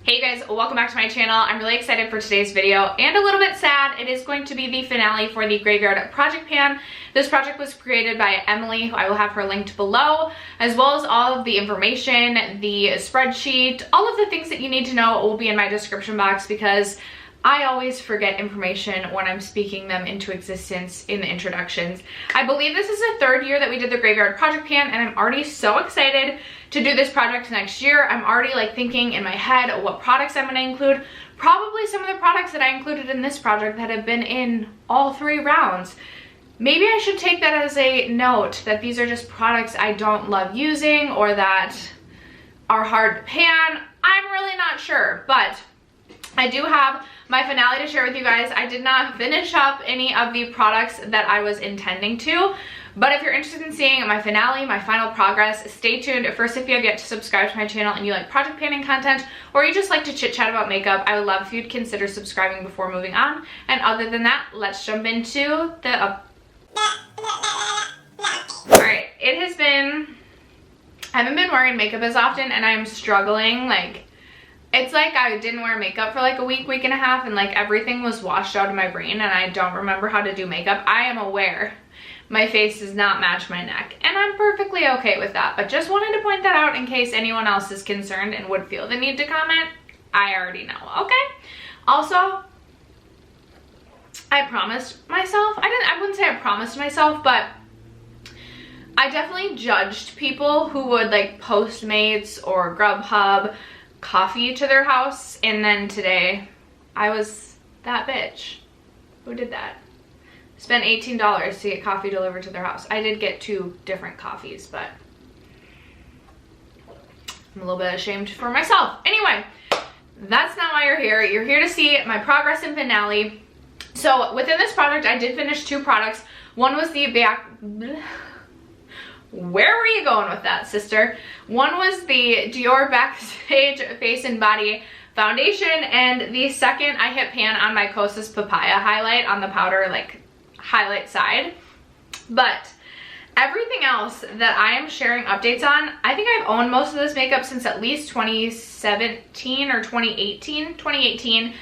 Hey guys, welcome back to my channel. I'm really excited for today's video and a little bit sad. It is going to be the finale for the Graveyard Project Pan. This project was created by Emily, who I will have her linked below, as well as all of the information, the spreadsheet, all of the things that you need to know will be in my description box because I always forget information when I'm speaking them into existence in the introductions. I believe this is the third year that we did the Graveyard Project Pan, and I'm already so excited to do this project next year. I'm already like thinking in my head what products I'm going to include. Probably some of the products that I included in this project that have been in all 3 rounds. Maybe I should take that as a note that these are just products I don't love using or that are hard to pan. I'm really not sure, but I do have my finale to share with you guys. I did not finish up any of the products that I was intending to, but if you're interested in seeing my finale, my final progress, stay tuned. First, if you have yet to subscribe to my channel and you like project panning content, or you just like to chit chat about makeup, I would love if you'd consider subscribing before moving on. And other than that, let's jump into the Alright, it has been, I haven't been wearing makeup as often and I'm struggling. It's like I didn't wear makeup for like a week and a half, and like everything was washed out of my brain and I don't remember how to do makeup. I am aware my face does not match my neck and I'm perfectly okay with that, but just wanted to point that out in case anyone else is concerned and would feel the need to comment. I already know, okay? Also, I promised myself, I wouldn't say I promised myself, but I definitely judged people who would like Postmates or Grubhub coffee to their house, and then today I was that bitch who did that. Spent $18 to get coffee delivered to their house. I did get 2 different coffees, but I'm a little bit ashamed for myself. Anyway, that's not why you're here. You're here to see my progress and finale. So within this project, I did finish 2 products. One was the where were you going with that, sister? One was the Dior Backstage Face and Body Foundation, and the second I hit pan on my Kosas Papaya highlight on the powder like highlight side. But everything else that I am sharing updates on, I think I've owned most of this makeup since at least 2017 or 2018,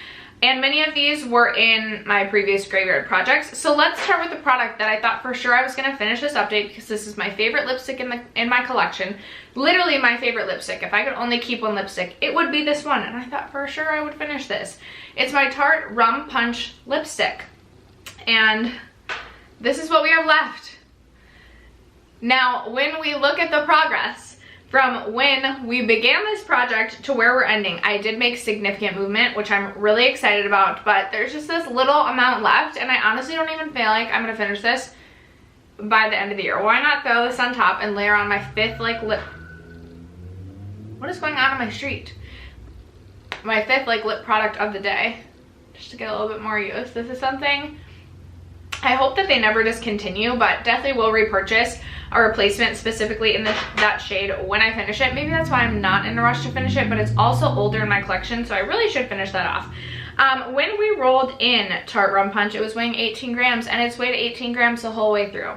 and many of these were in my previous Graveyard projects. So let's start with the product that I thought for sure I was gonna finish this update because this is my favorite lipstick in my collection. Literally my favorite lipstick. If I could only keep one lipstick, it would be this one, and I thought for sure I would finish this. It's my Tarte Rum Punch lipstick, and this is what we have left. Now, when we look at the progress from when we began this project to where we're ending, I did make significant movement, which I'm really excited about, but there's just this little amount left, and I honestly don't even feel like I'm gonna finish this by the end of the year. Why not throw this on top and layer on my 5th like lip? What is going on my street? My 5th like lip product of the day, just to get a little bit more use. This is something I hope that they never discontinue, but definitely will repurchase a replacement specifically in that shade when I finish it. Maybe that's why I'm not in a rush to finish it, but it's also older in my collection, so I really should finish that off. When we rolled in Tarte Rum Punch, it was weighing 18 grams, and it's weighed 18 grams the whole way through,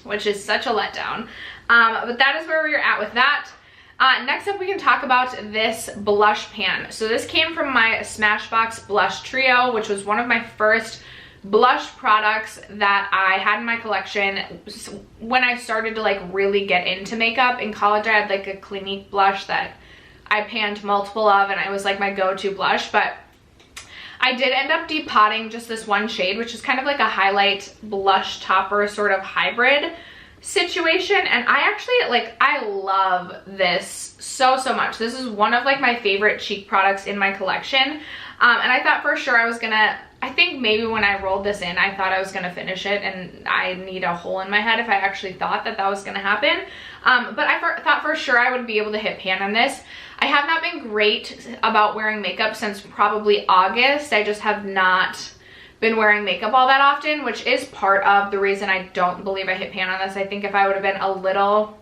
which is such a letdown. But that is where we're at with that. Next up, we can talk about this blush pan. So this came from my Smashbox Blush Trio, which was one of my first blush products that I had in my collection when I started to like really get into makeup. In college, I had like a Clinique blush that I panned multiple of, and it was like my go-to blush, but I did end up depotting just this one shade, which is kind of like a highlight blush topper sort of hybrid situation, and I actually I love this so much. This is one of like my favorite cheek products in my collection, and I thought for sure I was gonna, I think maybe when I rolled this in, I thought I was gonna finish it, and I need a hole in my head if I actually thought that that was gonna happen. But I thought for sure I would be able to hit pan on this. I have not been great about wearing makeup since probably August. I just have not been wearing makeup all that often, which is part of the reason I don't believe I hit pan on this. I think if I would have been a little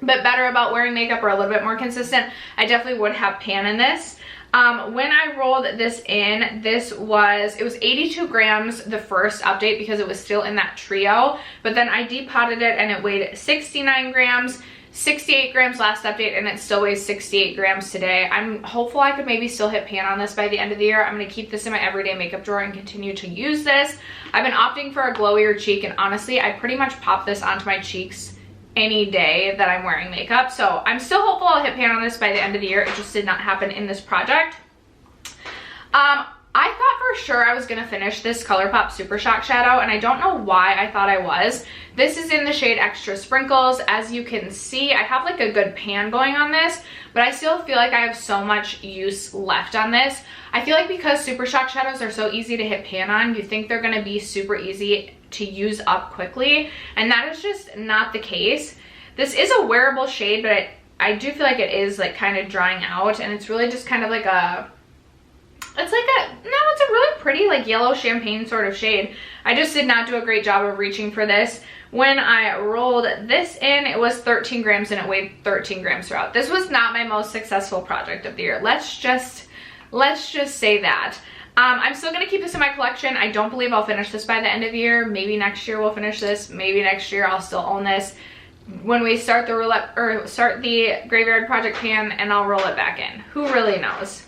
bit better about wearing makeup or a little bit more consistent, I definitely would have pan in this. When I rolled this in, it was 82 grams the first update because it was still in that trio, but then I depotted it and it weighed 69 grams. 68 grams last update, and it still weighs 68 grams today. I'm hopeful I could maybe still hit pan on this by the end of the year. I'm going to keep this in my everyday makeup drawer and continue to use this. I've been opting for a glowier cheek, and honestly, I pretty much pop this onto my cheeks any day that I'm wearing makeup. So I'm still hopeful I'll hit pan on this by the end of the year. It just did not happen in this project. I thought for sure I was going to finish this ColourPop Super Shock shadow, and I don't know why I thought I was. This is in the shade Extra Sprinkles. As you can see, I have like a good pan going on this, but I still feel like I have so much use left on this. I feel like because Super Shock shadows are so easy to hit pan on, you think they're going to be super easy to use up quickly, and that is just not the case. This is a wearable shade, but I do feel like it is like kind of drying out, and it's really just kind of like a... it's a really pretty like yellow champagne sort of shade. I just did not do a great job of reaching for this. When I rolled this in, it was 13 grams and it weighed 13 grams throughout. This was not my most successful project of the year. Let's just say that. I'm still gonna keep this in my collection. I don't believe I'll finish this by the end of the year. Maybe next year we'll finish this. Maybe next year I'll still own this when we start the roulette or start the graveyard project pan, and I'll roll it back in. Who really knows?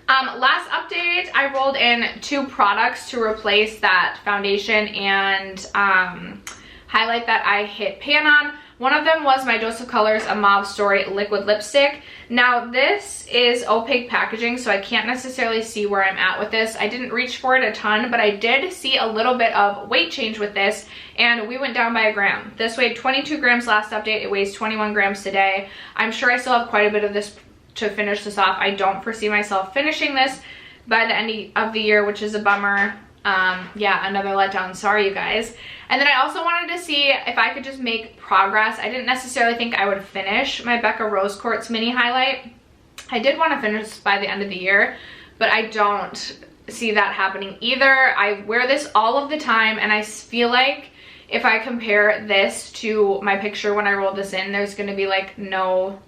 Last update, I rolled in 2 products to replace that foundation and highlight that I hit pan on. One of them was my Dose of Colors A Mauve Story liquid lipstick. Now this is opaque packaging, so I can't necessarily see where I'm at with this. I didn't reach for it a ton, but I did see a little bit of weight change with this, and we went down by 1 gram. This weighed 22 grams last update. It weighs 21 grams today. I'm sure I still have quite a bit of this to finish this off. I don't foresee myself finishing this by the end of the year, which is a bummer. Yeah, another letdown. Sorry, you guys. And then I also wanted to see if I could just make progress. I didn't necessarily think I would finish my Becca Rose Quartz mini highlight. I did want to finish this by the end of the year, but I don't see that happening either. I wear this all of the time, and I feel like if I compare this to my picture when I rolled this in, there's going to be like no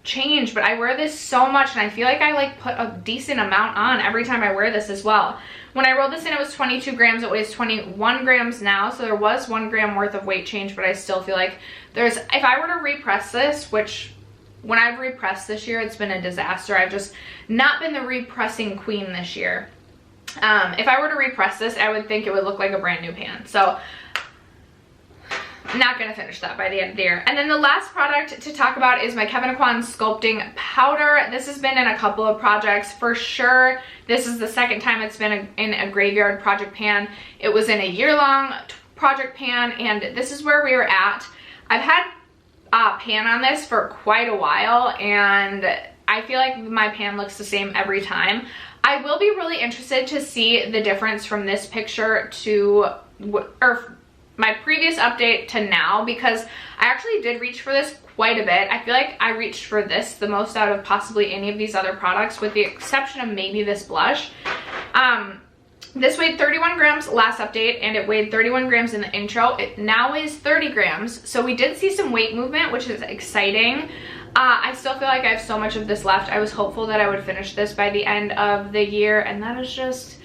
change. But I wear this so much, and I feel like I like put a decent amount on every time I wear this as well. When I rolled this in, it was 22 grams. It weighs 21 grams now, so there was 1 gram worth of weight change, but I still feel like there's, if I were to repress this, which when I've repressed this year, it's been a disaster. I've just not been the repressing queen this year. If I were to repress this, I would think it would look like a brand new pan. So not gonna finish that by the end of the year. And then the last product to talk about is my Kevyn Aucoin Sculpting Powder. This has been in a couple of projects for sure. This is the second time it's been in a graveyard project pan. It was in a year-long project pan, and this is where we were at. I've had a pan on this for quite a while, and I feel like my pan looks the same every time. I will be really interested to see the difference from this picture to, or my previous update to now, because I actually did reach for this quite a bit. I feel like I reached for this the most out of possibly any of these other products, with the exception of maybe this blush. This weighed 31 grams last update, and it weighed 31 grams in the intro. It now weighs 30 grams, so we did see some weight movement, which is exciting. I still feel like I have so much of this left. I was hopeful that I would finish this by the end of the year, and that is just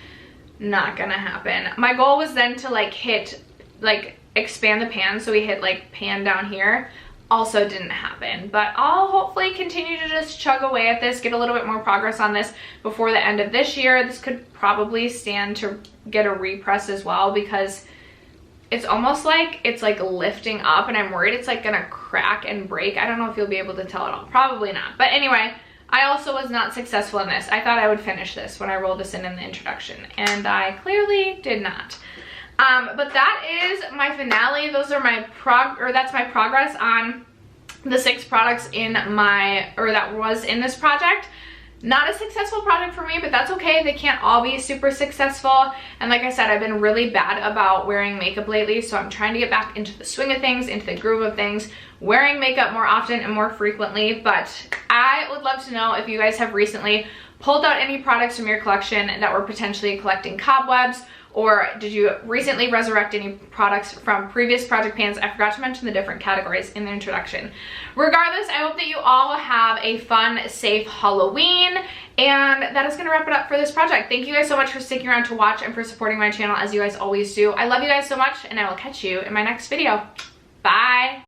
not gonna happen. My goal was then to like hit, like expand the pan, so we hit like pan down here. Also didn't happen, but I'll hopefully continue to just chug away at this, get a little bit more progress on this before the end of this year. This could probably stand to get a repress as well, because it's almost like it's like lifting up, and I'm worried it's like gonna crack and break. I don't know if you'll be able to tell at all. Probably not. But anyway, I also was not successful in this. I thought I would finish this when I rolled this in the introduction, and I clearly did not. But that is my finale. Those are my that's my progress on the 6 products in my, or that was in this project. Not a successful project for me, but that's okay. They can't all be super successful. And like I said, I've been really bad about wearing makeup lately, so I'm trying to get back into the swing of things, into the groove of things, wearing makeup more often and more frequently. But I would love to know if you guys have recently pulled out any products from your collection that were potentially collecting cobwebs, or did you recently resurrect any products from previous project pans? I forgot to mention the different categories in the introduction. Regardless, I hope that you all have a fun, safe Halloween, and that is going to wrap it up for this project. Thank you guys so much for sticking around to watch and for supporting my channel as you guys always do. I love you guys so much, and I will catch you in my next video. Bye!